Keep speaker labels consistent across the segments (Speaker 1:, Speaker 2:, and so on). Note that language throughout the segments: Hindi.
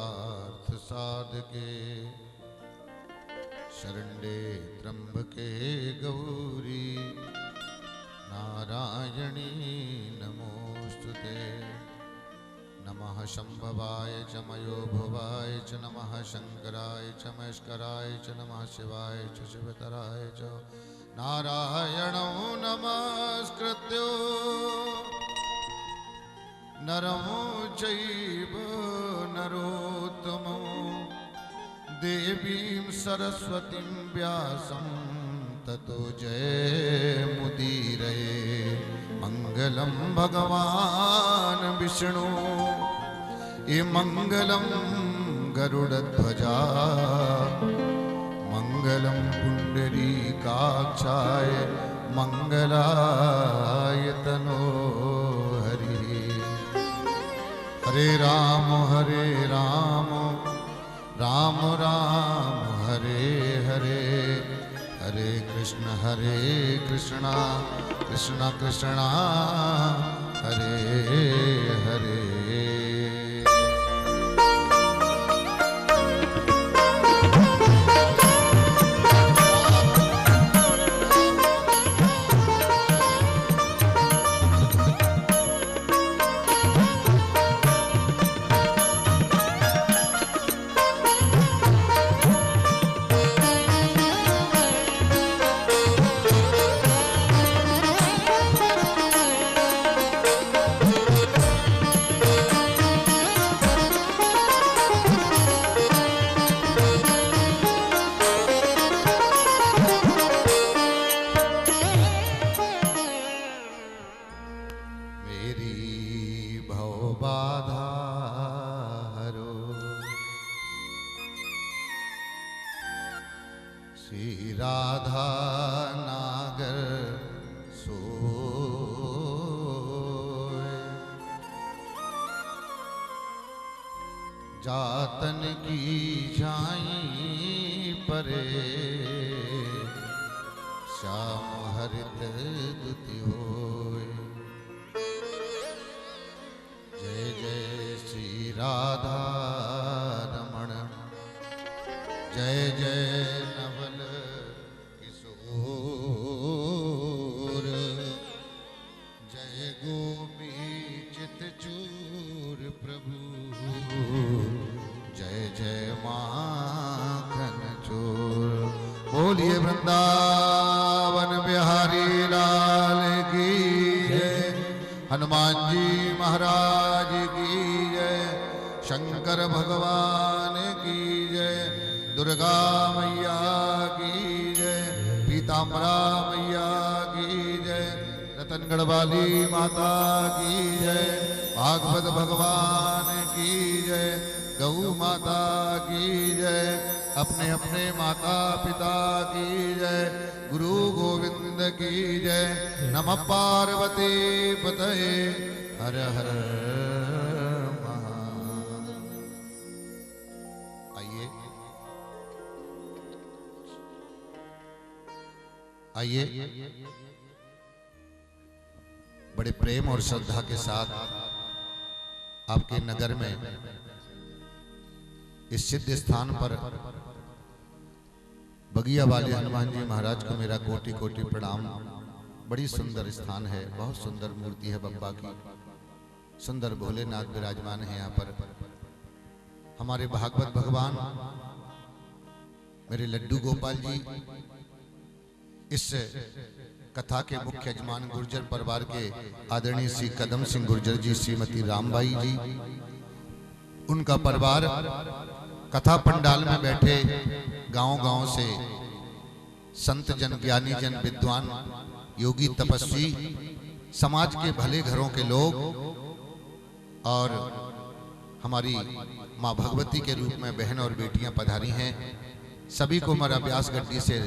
Speaker 1: पार्थ साधके शरण्ये त्र्यंबके गौरी नारायणी नमोस्तुते। नमः शंभवाय च मयो भवाय च नमः शंकराय च महेश्वराय च नमः शिवाय च शिवतराय च नारायणो नमस्कृत्यो नरं चैव नरोत्तमं देवीं सरस्वतीं व्यासं ततो जयमुदीरये। मंगलम भगवान विष्णु ये मंगलम गरुड़ध्वजा मंगलम पुंडरीकाक्षाय मंगलाय तनो हरि। हरे राम राम राम हरे हरे हरे कृष्ण कृष्ण कृष्ण हरे हरे। श्री राधा नागर सोय जातन की झाई परे श्याम हरित दुति होय। जय जय श्री राधा रमण जय जय नवल किशोर जय गोपी चित चूर प्रभु जय जय माखन चोर। बोलिए वृंदावन बिहारी लाल की जय। हनुमान जी महाराज की जय। शंकर भगवान की जय। दुर्गा मैया की जय। पीताम्बरा मैया की जय। रतनगढ़ वाली माता की जय। भागवत भगवान की जय। गौ माता की जय। अपने अपने माता पिता की जय। गुरु गोविंद की जय। नमः पार्वती पतये हर हर। आइए बड़े प्रेम और श्रद्धा के साथ आपके नगर में इस सिद्ध स्थान पर बगिया वाले हनुमान जी महाराज को मेरा कोटि कोटि प्रणाम। बड़ी सुंदर स्थान है, बहुत सुंदर मूर्ति है बप्पा की। सुंदर भोलेनाथ विराजमान है यहाँ पर। हमारे भागवत भगवान मेरे लड्डू गोपाल जी इस कथा के मुख्य यजमान गुर्जर परिवार के आदरणीय श्री कदम सिंह गुर्जर जी, श्रीमती रामबाई जी, उनका परिवार कथा पंडाल में बैठे गांव-गांव से संत जन, ज्ञानी जन, विद्वान, योगी, तपस्वी, समाज के भले घरों के लोग और हमारी माँ भगवती के रूप में बहन और बेटियां पधारी हैं। सभी को हमारा व्यास गड्डी से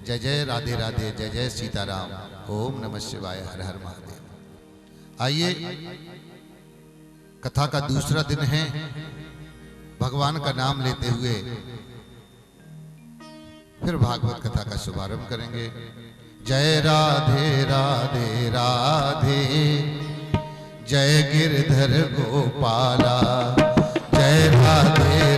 Speaker 1: जय जय राधे राधे, जय जय सीताराम, ओम नमः शिवाय, हर हर महादेव। आइए कथा का दूसरा दिन है। भगवान का नाम लेते हुए फिर भागवत कथा का शुभारंभ करेंगे। जय राधे राधे राधे, जय गिरधर गोपाला, जय राधे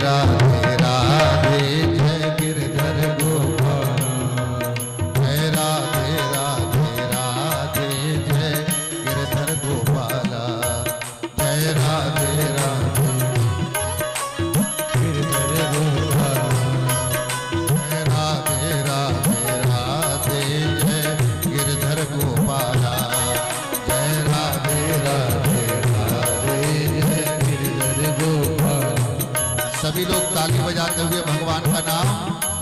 Speaker 1: सभी लोग ताली बजाते हुए भगवान का नाम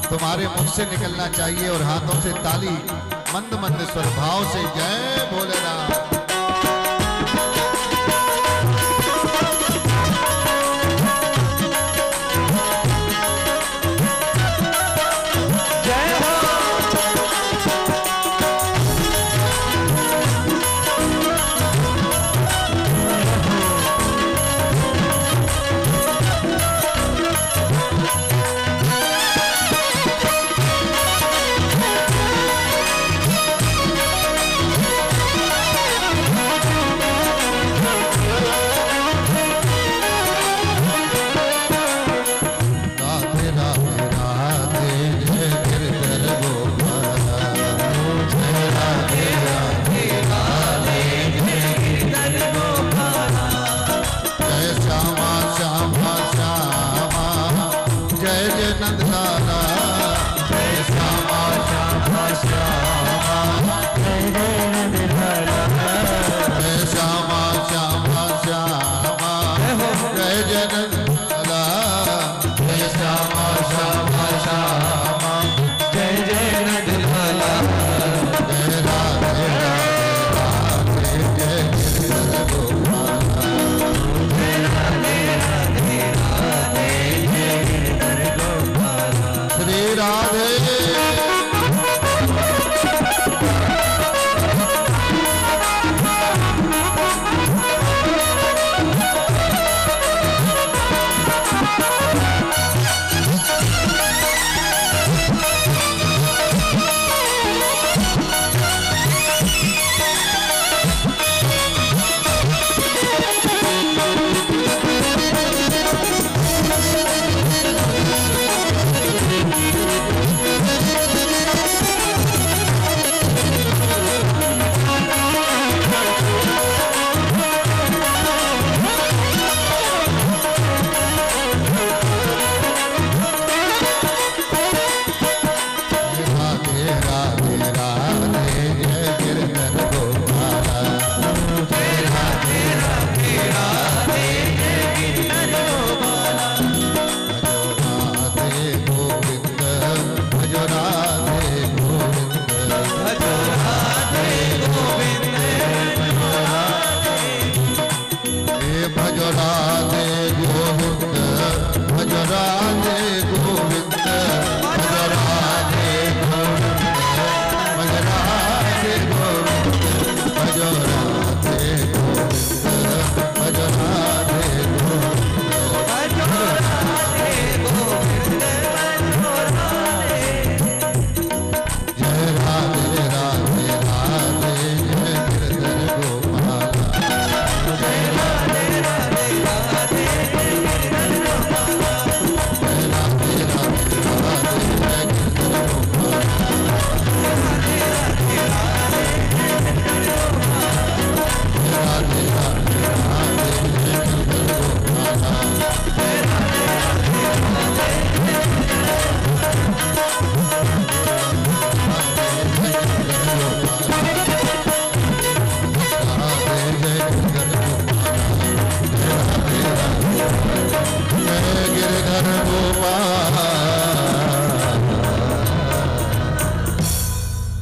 Speaker 1: तुम्हारे मुख से निकलना चाहिए और हाथों से ताली मंद मंद स्वर भाव से जय भोलेनाथ।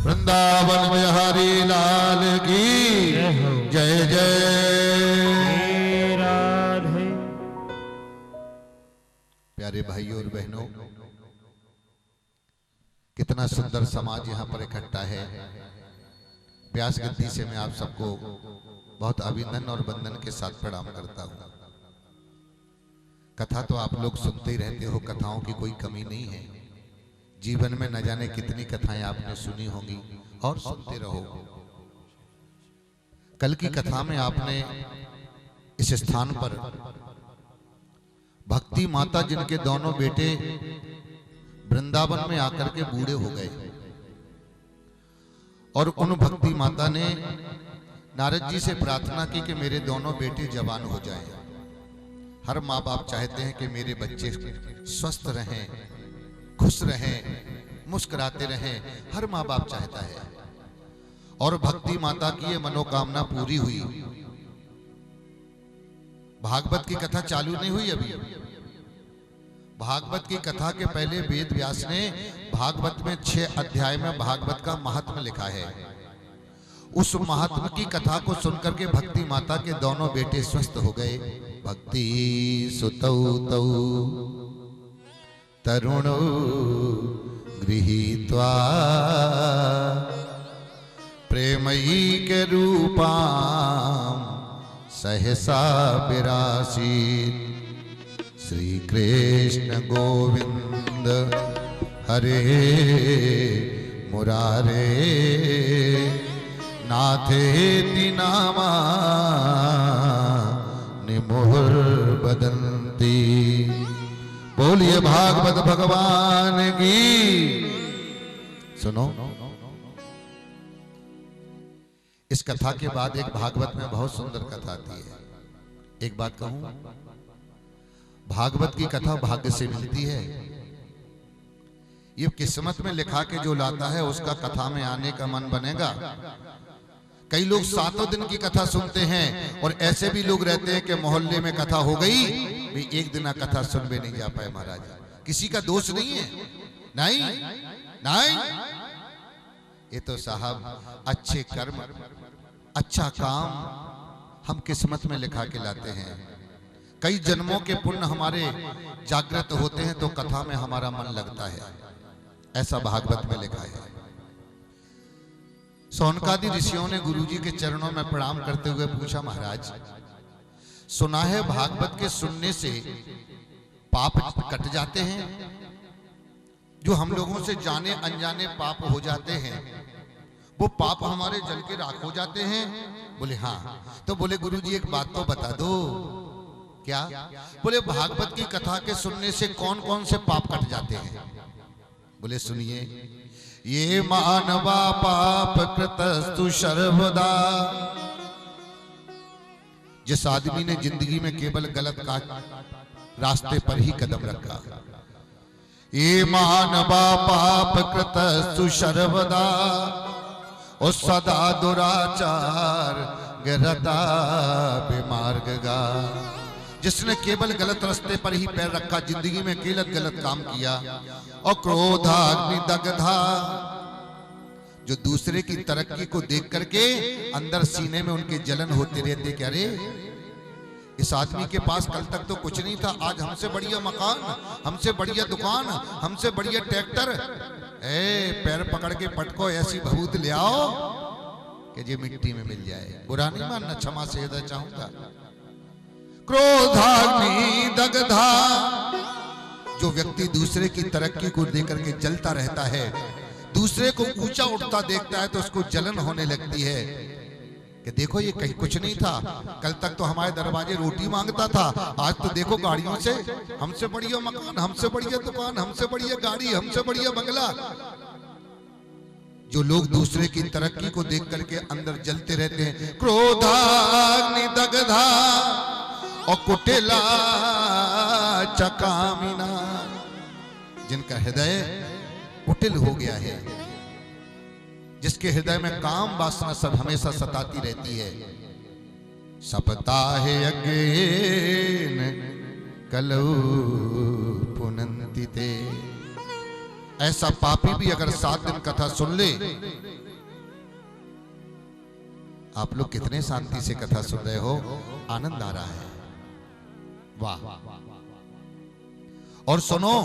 Speaker 1: वृंदावन बिहारी लाल की जय जय राधे। प्यारे भाइयों और बहनों, कितना सुंदर समाज यहाँ पर इकट्ठा है। व्यास गद्दी से मैं आप सबको बहुत अभिनंदन और वंदन के साथ प्रणाम करता हूँ। कथा तो आप लोग सुनते ही रहते हो, कथाओं की कोई कमी नहीं है। जीवन में न जाने कितनी कथाएं आपने सुनी होंगी और सुनते रहो। कल की कथा में आपने इस स्थान पर भक्ति माता जिनके दोनों बेटे वृंदावन में आकर के बूढ़े हो गए और उन भक्ति माता ने नारद जी से प्रार्थना की कि मेरे दोनों बेटे जवान हो जाएं। हर माँ बाप चाहते हैं कि मेरे बच्चे स्वस्थ रहें, खुश रहें, मुस्कुराते रहें, हर माँ बाप चाहता है। और भक्ति माता की ये मनोकामना पूरी हुई। भागवत की कथा चालू नहीं हुई अभी, भागवत की कथा के पहले वेद व्यास ने भागवत में 6 अध्याय में भागवत का महात्म्य लिखा है। उस महात्म्य की कथा को सुनकर के भक्ति माता के दोनों बेटे स्वस्थ हो गए। भक्ति सुतौ तौ तरुणो गृहीत्वा प्रेमयी के रूपाम सहसा विरासीत। श्री कृष्ण गोविंद हरे मुरारे नाथेति नामा निमुहुर बदंती। बोलिए भागवत भगवान की। सुनो, इस कथा के बाद एक भागवत में बहुत सुंदर कथा आती है। एक बात कहूं, भागवत की कथा भाग्य से मिलती है। ये किस्मत में लिखा के जो लाता है उसका कथा में आने का मन बनेगा। कई लोग 7 दिन की कथा सुनते हैं और ऐसे भी लोग रहते हैं कि मोहल्ले में कथा हो गई, भी एक दिन कथा सुन भी नहीं जा पाए। महाराज, किसी का दोष नहीं है, नहीं नहीं, ये तो साहब अच्छे कर्म, अच्छा काम हम किस्मत में लिखा के लाते हैं। कई जन्मों के पुण्य हमारे जागृत होते हैं तो कथा में हमारा मन लगता है। ऐसा भागवत में लिखा है। सौनकादि ऋषियों ने गुरुजी के चरणों में प्रणाम करते हुए पूछा, महाराज सुना है भागवत के सुनने से पाप कट जाते हैं, जो हम लोगों से जाने अनजाने पाप हो जाते हैं वो पाप हमारे जल के राख हो जाते हैं। बोले हाँ। तो बोले गुरुजी एक बात तो बता दो। क्या? बोले भागवत की कथा के सुनने से कौन कौन से पाप कट जाते हैं? बोले सुनिए, ये मानवा पाप कृतस्तु सर्वदा। जिस आदमी ने जिंदगी में केवल गलत का रास्ते पर ही कदम रखा, ये मानवा पाप कृतस्तु सर्वदा, और सदा दुराचार गिरता विमार्गगा। जिसने केवल गलत रास्ते पर ही पैर रखा, जिंदगी में केवल गलत काम किया, और क्रोधाग्नि दग्धा, जो दूसरे की तरक्की को देख करके अंदर सीने में उनके जलन होते रहते, क्या रे इस आदमी के पास कल तक तो कुछ नहीं था, आज हमसे बढ़िया मकान, हमसे बढ़िया दुकान, हमसे बढ़िया ट्रैक्टर। पैर पकड़ के पटको, ऐसी भभूत ले आओ कि ये मिट्टी में मिल जाए। बुरा नहीं मानना, क्षमा से हृदय चाहूंगा। क्रोधाग्नि दग्धा, जो व्यक्ति दूसरे की तरक्की को देख करके जलता रहता है, दूसरे को ऊंचा उठता देखता है तो उसको जलन होने लगती है कि देखो ये कहीं कुछ नहीं था, कल तक तो हमारे दरवाजे रोटी मांगता था, आज तो देखो गाड़ियों से, हमसे बढ़िया मकान, हमसे बढ़िया दुकान, हमसे बढ़िया गाड़ी, हमसे बढ़िया बंगला। जो लोग दूसरे की तरक्की को देख करके अंदर जलते रहते हैं, क्रोधाग्नि दग्धा और कुटिला चकामिना, जिनका हृदय कुटिल हो गया है, जिसके हृदय में काम वासना सब हमेशा सताती रहती है। सप्ताह यज्ञेन कलौ पुनन्ति ते। ऐसा पापी भी अगर 7 दिन कथा सुन ले। आप लोग कितने शांति से कथा सुन रहे हो, आनंद आ रहा है, वाह। और सुनो,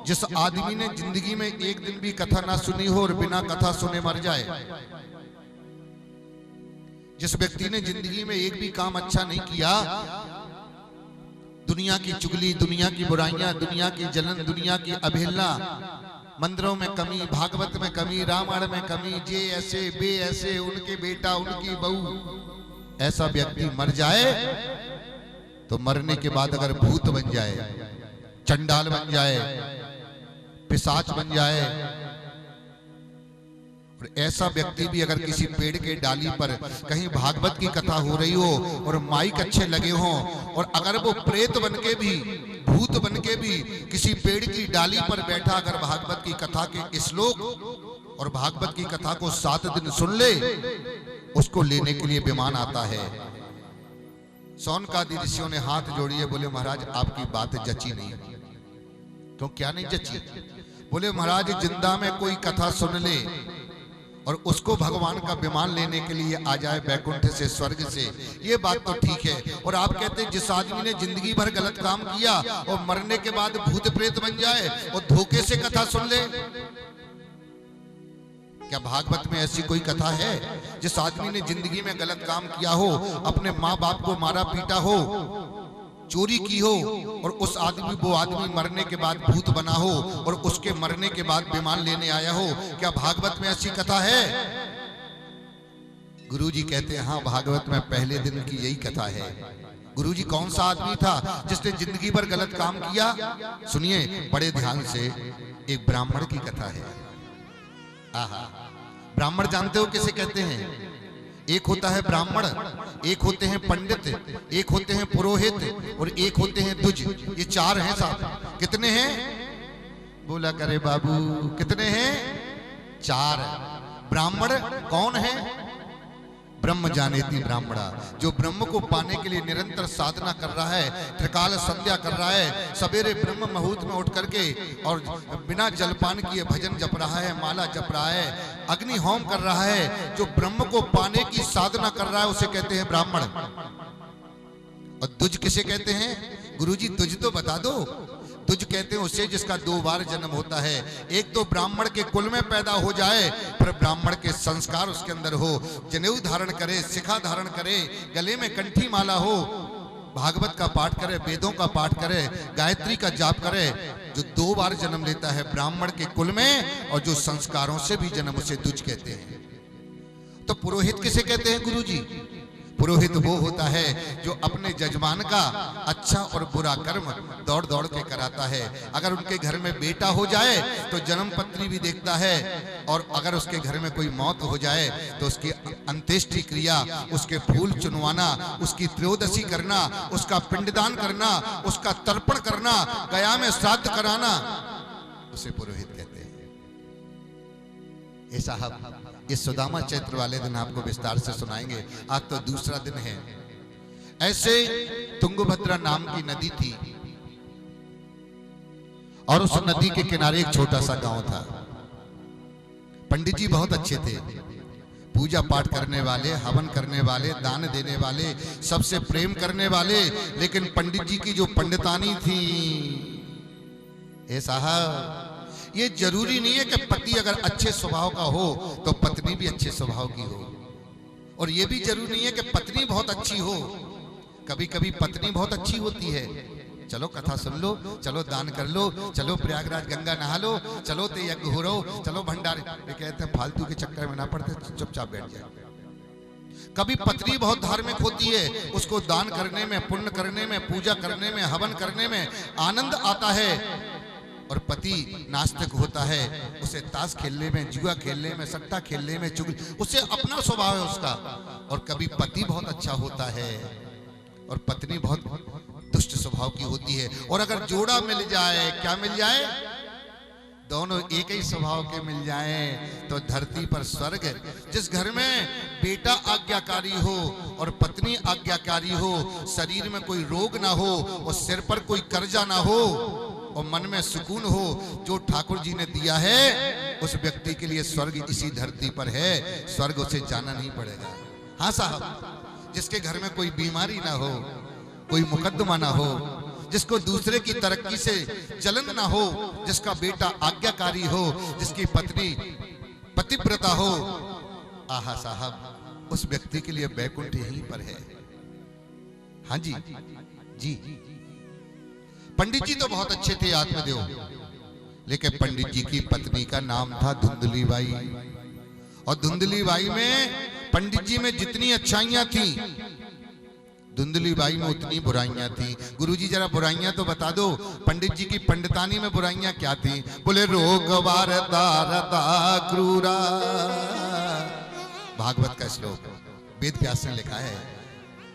Speaker 1: जिस आदमी ने जिंदगी में एक दिन भी कथा ना सुनी हो और बिना कथा सुने मर जाए, जिस व्यक्ति ने जिंदगी में एक भी काम अच्छा नहीं किया, दुनिया की चुगली, दुनिया की बुराइयां, दुनिया की जलन, दुनिया की अवहेलना, मंदिरों में कमी, भागवत में कमी, रामायण में कमी, जे ऐसे बे ऐसे, उनके बेटा उनकी बहू, ऐसा व्यक्ति मर जाए तो मरने के बाद अगर भूत बन जाए, चंडाल बन जाए, पिशाच बन जाए, और ऐसा व्यक्ति भी अगर किसी पेड़ के डाली पर कहीं भागवत की कथा हो रही हो और माइक अच्छे लगे हों, और अगर वो प्रेत बनके भी, भूत बनके भी किसी पेड़ की डाली पर बैठा अगर भागवत की कथा के श्लोक और भागवत की कथा को 7 दिन सुन ले, उसको लेने के लिए विमान आता है। सौनकादि ऋषियों ने हाथ जोड़िए, बोले महाराज आपकी बात जची नहीं, क्यों क्या नहीं जची? बोले महाराज जिंदा में कोई कथा सुन ले और उसको भगवान का विमान लेने के लिए आ जाए बैकुंठ से, स्वर्ग से, ये बात तो ठीक है। और आप कहते हैं जिस आदमी ने जिंदगी भर गलत काम किया और मरने के बाद भूत प्रेत बन जाए और धोखे से कथा सुन ले, क्या भागवत में ऐसी कोई कथा है? जिस आदमी ने जिंदगी में गलत काम किया हो, अपने माँ बाप को मारा पीटा हो, चोरी की हो, और वो आदमी मरने के बाद भूत बना हो और उसके मरने के बाद विमान लेने आया हो, क्या भागवत में ऐसी कथा है? गुरुजी कहते हैं हाँ, भागवत में पहले दिन की यही कथा है। गुरुजी कौन सा आदमी था जिसने जिंदगी भर गलत काम किया? सुनिए बड़े ध्यान से, एक ब्राह्मण की कथा है। आहा, ब्राह्मण जानते हो किसे कहते हैं? एक होता है ब्राह्मण, एक होते हैं पंडित, एक होते हैं पुरोहित और एक होते हैं द्विज। ये चार हैं साहब। कितने हैं? बोला करे बाबू, कितने हैं? चार। ब्राह्मण कौन है? ब्रह्म जानेति ब्राह्मणा, जो ब्रह्म को पाने के लिए निरंतर साधना कर रहा है, त्रिकाल संध्या कर रहा है, सवेरे ब्रह्म मुहूर्त में उठ करके और बिना जलपान किए भजन जप रहा है, माला जप रहा है, अग्नि होम कर रहा है, जो ब्रह्म को पाने की साधना कर रहा है, उसे कहते हैं ब्राह्मण। और द्विज किसे कहते हैं? गुरुजी द्विज तो बता दो। द्विज कहते हैं उसे जिसका 2 बार जन्म होता है। एक तो ब्राह्मण के कुल में पैदा हो जाए, पर ब्राह्मण के संस्कार उसके अंदर हो, जनेऊ धारण करे, शिखा धारण करे, गले में कंठी माला हो, भागवत का पाठ करे, वेदों का पाठ करे, गायत्री का जाप करे। जो 2 बार जन्म लेता है ब्राह्मण के कुल में और जो संस्कारों से भी जन्म, उसे द्विज कहते हैं। तो पुरोहित किसे कहते हैं गुरुजी? पुरोहित वो होता है जो अपने जजमान का अच्छा और बुरा कर्म दौड़ दौड़ के कराता है। अगर उनके घर में बेटा हो जाए तो जन्म पत्री भी देखता है, और अगर उसके घर में कोई मौत हो जाए तो उसकी अंत्येष्टि क्रिया, उसके फूल चुनवाना, उसकी त्रयोदशी करना, उसका पिंडदान करना, उसका तर्पण करना, गया में श्राद्ध कराना, उसे पुरोहित कहते हैं। ये साहब इस सुदामा चैत्र वाले दिन आपको विस्तार से सुनाएंगे। आज तो दूसरा दिन है। ऐसे तुंगभद्रा नाम की नदी थी और उस नदी के किनारे एक छोटा सा गांव था। पंडित जी बहुत अच्छे थे, पूजा पाठ करने वाले, हवन करने वाले, दान देने वाले, सबसे प्रेम करने वाले। लेकिन पंडित जी की जो पंडितानी थी, ए साहब, ये जरूरी नहीं है कि पति अगर अच्छे स्वभाव का हो तो पत्नी भी अच्छे स्वभाव की हो, और ये भी जरूरी नहीं है कि पत्नी बहुत अच्छी हो। कभी कभी पत्नी बहुत अच्छी होती है। चलो कथा सुन लो, चलो दान कर लो, चलो प्रयागराज गंगा नहा लो, चलो ते यज्ञ हो रो, चलो भंडारे। ये कहते हैं फालतू के चक्कर में ना पड़ते, चुपचाप बैठ जाए। कभी पत्नी बहुत धार्मिक होती है, उसको दान करने में, पुण्य करने में, पूजा करने में, हवन करने में आनंद आता है, और पति नास्तिक होता है, उसे ताश खेलने में, जुआ खेलने में, सट्टा खेलने में, चुगली, उसे अपना स्वभाव है उसका। और कभी पति बहुत अच्छा होता है और पत्नी बहुत दुष्ट स्वभाव की होती है। और अगर जोड़ा मिल जाए, क्या मिल जाए? दोनों एक ही स्वभाव के मिल जाएं तो धरती पर स्वर्ग। जिस घर में बेटा आज्ञाकारी हो और पत्नी आज्ञाकारी हो, शरीर में कोई रोग ना हो और सिर पर कोई कर्जा ना हो और मन में सुकून हो, जो ठाकुर जी ने दिया है, उस व्यक्ति के लिए स्वर्ग इसी धरती पर है। स्वर्ग उसे जाना नहीं पड़ेगा। हाँ साहब, जिसके घर में कोई बीमारी ना हो, कोई मुकद्दमा ना हो, जिसको दूसरे की तरक्की से जलन ना हो, जिसका बेटा आज्ञाकारी हो, जिसकी पत्नी पतिव्रता हो, आहा साहब, उस व्यक्ति के लिए बैकुंठ यहीं पर है। हाँ जी जी। पंडित जी तो बहुत अच्छे थे आत्मदेव, लेकिन पंडित जी की पत्नी का नाम था धुंधली बाई, और धुंधली बाई में पंडित जी में जितनी अच्छाइयां थी, धुंधली बाई में उतनी बुराइयां थी। गुरुजी जरा बुराइयां तो बता दो, पंडित जी की पंडितानी में बुराइयां क्या थी? बोले रोग वारदा रदा क्रूरा, भागवत का श्लोक, वेद व्यास ने लिखा है।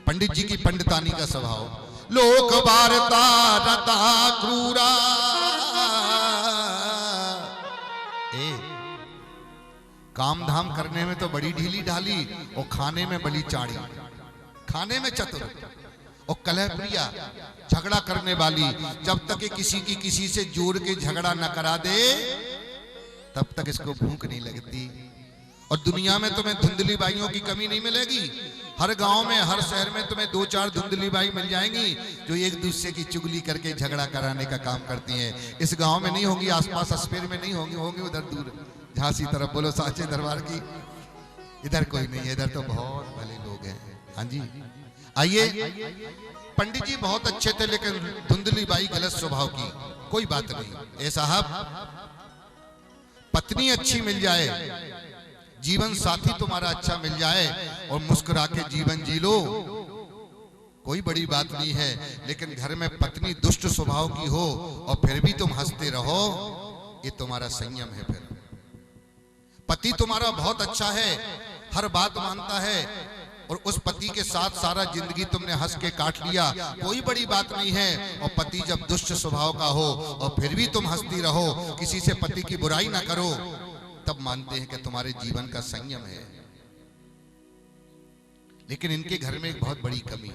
Speaker 1: पंडित जी की पंडितानी का स्वभाव, लोक वारदा रदा क्रूरा, काम धाम करने में तो बड़ी ढीली ढाली और खाने में बड़ी चाड़ी, खाने में चतुर और कलह प्रिया, झगड़ा करने वाली, जब तक ये किसी की किसी से जोड़ के झगड़ा न करा दे तब तक इसको भूख नहीं लगती। और दुनिया में तुम्हें धुंधली बाइयों की कमी नहीं मिलेगी। हर गांव में, हर शहर में तुम्हें 2-4 धुंधली बाई मिल जाएंगी जो एक दूसरे की चुगली करके झगड़ा कराने का काम करती हैं। इस गांव में नहीं होंगी, आसपास अस्पेर में नहीं होंगी, होंगी उधर दूर झांसी तरफ, बोलो साचे दरबार की। इधर कोई नहीं है, इधर तो बहुत भले लोग हैं। हाँ जी, आइए। पंडित जी बहुत अच्छे थे लेकिन धुंधली बाई गलत स्वभाव की, कोई बात नहीं। ए साहब, पत्नी अच्छी मिल जाए, जीवन साथी तुम्हारा अच्छा मिल जाए और मुस्कुरा के जीवन जी लो, कोई बड़ी बात नहीं है। लेकिन घर में पत्नी दुष्ट स्वभाव की हो और फिर भी तुम हंसते रहो, ये तुम्हारा संयम है। फिर पति तुम्हारा बहुत अच्छा है, हर बात मानता है और उस पति के साथ सारा जिंदगी तुमने हंस के काट लिया, कोई बड़ी बात नहीं है। और पति जब दुष्ट स्वभाव का हो और फिर भी तुम हंसती रहो, किसी से पति की बुराई ना करो, तब मानते हैं कि तुम्हारे जीवन का संयम है। लेकिन इनके घर में एक बहुत बड़ी कमी,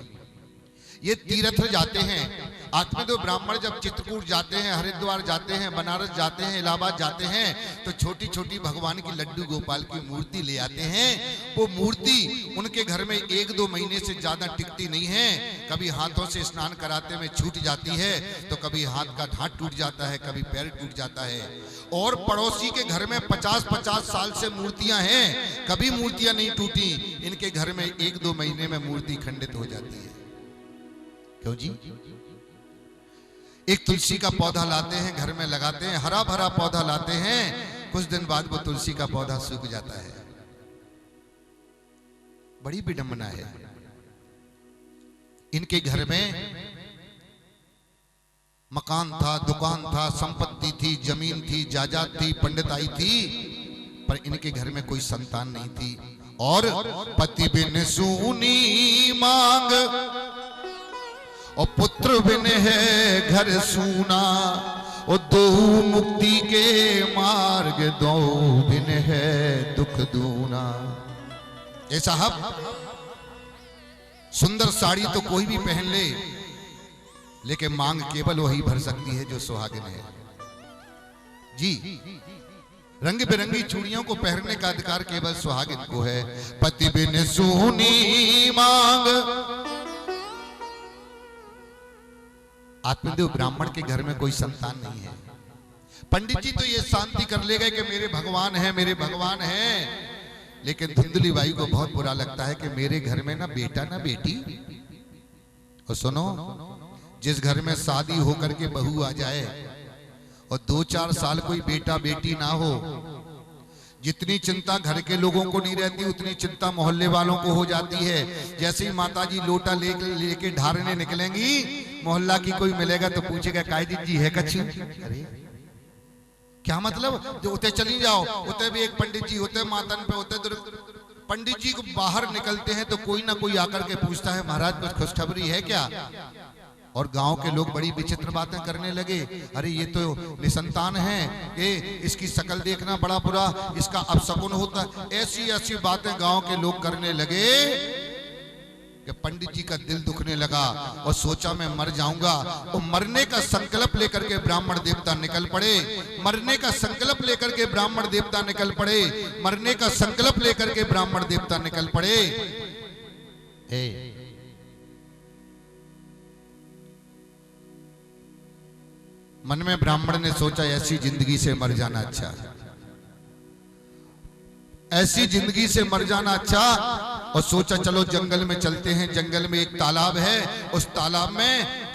Speaker 1: ये तीर्थ जाते हैं। आत्मदेव ब्राह्मण जब चित्रकूट जाते हैं, हरिद्वार जाते हैं, बनारस जाते हैं, इलाहाबाद जाते हैं, तो छोटी छोटी भगवान की लड्डू गोपाल की मूर्ति ले आते हैं। वो मूर्ति उनके घर में 1-2 महीने से ज्यादा टिकती नहीं है। कभी हाथों से स्नान कराते में छूट जाती है, तो कभी हाथ का ढांट टूट जाता है, कभी पैर टूट जाता है। और पड़ोसी के घर में 50-50 साल से मूर्तियां हैं, कभी मूर्तियां नहीं टूटी। इनके घर में 1-2 महीने में मूर्ति खंडित हो जाती है। क्यों जी? एक तुलसी का पौधा लाते हैं, घर में लगाते हैं, हरा भरा पौधा लाते हैं, कुछ दिन बाद वो तुलसी का पौधा सूख जाता है। बड़ी विडंबना है। इनके घर में मकान था, दुकान था, संपत्ति थी, जमीन थी, जायदाद थी, पंडिताई थी, पर इनके घर में कोई संतान नहीं थी। और पति बिन सूनी मांग और पुत्र बिन है घर सूना, और दो मुक्ति के मार्ग दो बिन है दुख दूना। ए साहब, सुंदर साड़ी तो कोई भी पहन ले, लेकिन मांग केवल वही भर सकती है जो सुहागिन है। जी, रंग बिरंगी चूड़ियों को पहनने का अधिकार केवल सुहागिन को है। पति बिन सूनी मांग। आत्मदेव ब्राह्मण के घर में कोई संतान नहीं है। पंडित जी तो ये शांति कर ले गए कि मेरे भगवान है, मेरे भगवान है, लेकिन धुंधली बाई को बहुत बुरा लगता है कि मेरे घर में ना बेटा ना बेटी। और सुनो, जिस घर में शादी होकर के बहू आ जाए और 2-4 साल कोई बेटा बेटी ना हो, जितनी चिंता घर के लोगों को नहीं रहती उतनी चिंता मोहल्ले वालों को हो जाती है। जैसे ही माताजी लोटा लेके ढारने निकलेंगी, मोहल्ला की कोई मिलेगा तो पूछेगा कायदी जी है कच्ची। अरे क्या मतलब, जो उते चली जाओ, उते भी एक पंडित जी होते, मातन पे होते। पंडित जी को बाहर निकलते हैं तो कोई ना कोई आकर के पूछता है महाराज कुछ खुशखबरी है क्या। और गांव के लोग बड़ी विचित्र बातें करने लगे। अरे ये तो निसंतान है, ये इसकी शक्ल देखना बड़ा बुरा, इसका अपशकुन होता। ऐसी ऐसी बातें गांव के लोग करने लगे कि पंडित जी का दिल दुखने लगा और सोचा मैं मर जाऊंगा। और मरने का संकल्प लेकर के ब्राह्मण देवता निकल पड़े, मरने का संकल्प लेकर के ब्राह्मण देवता निकल पड़े, मरने का संकल्प लेकर के ब्राह्मण देवता निकल पड़े। मन में ब्राह्मण ने सोचा ऐसी जिंदगी से मर जाना अच्छा, ऐसी जिंदगी से मर जाना अच्छा। और सोचा चलो जंगल में चलते हैं, जंगल में एक तालाब है, उस तालाब में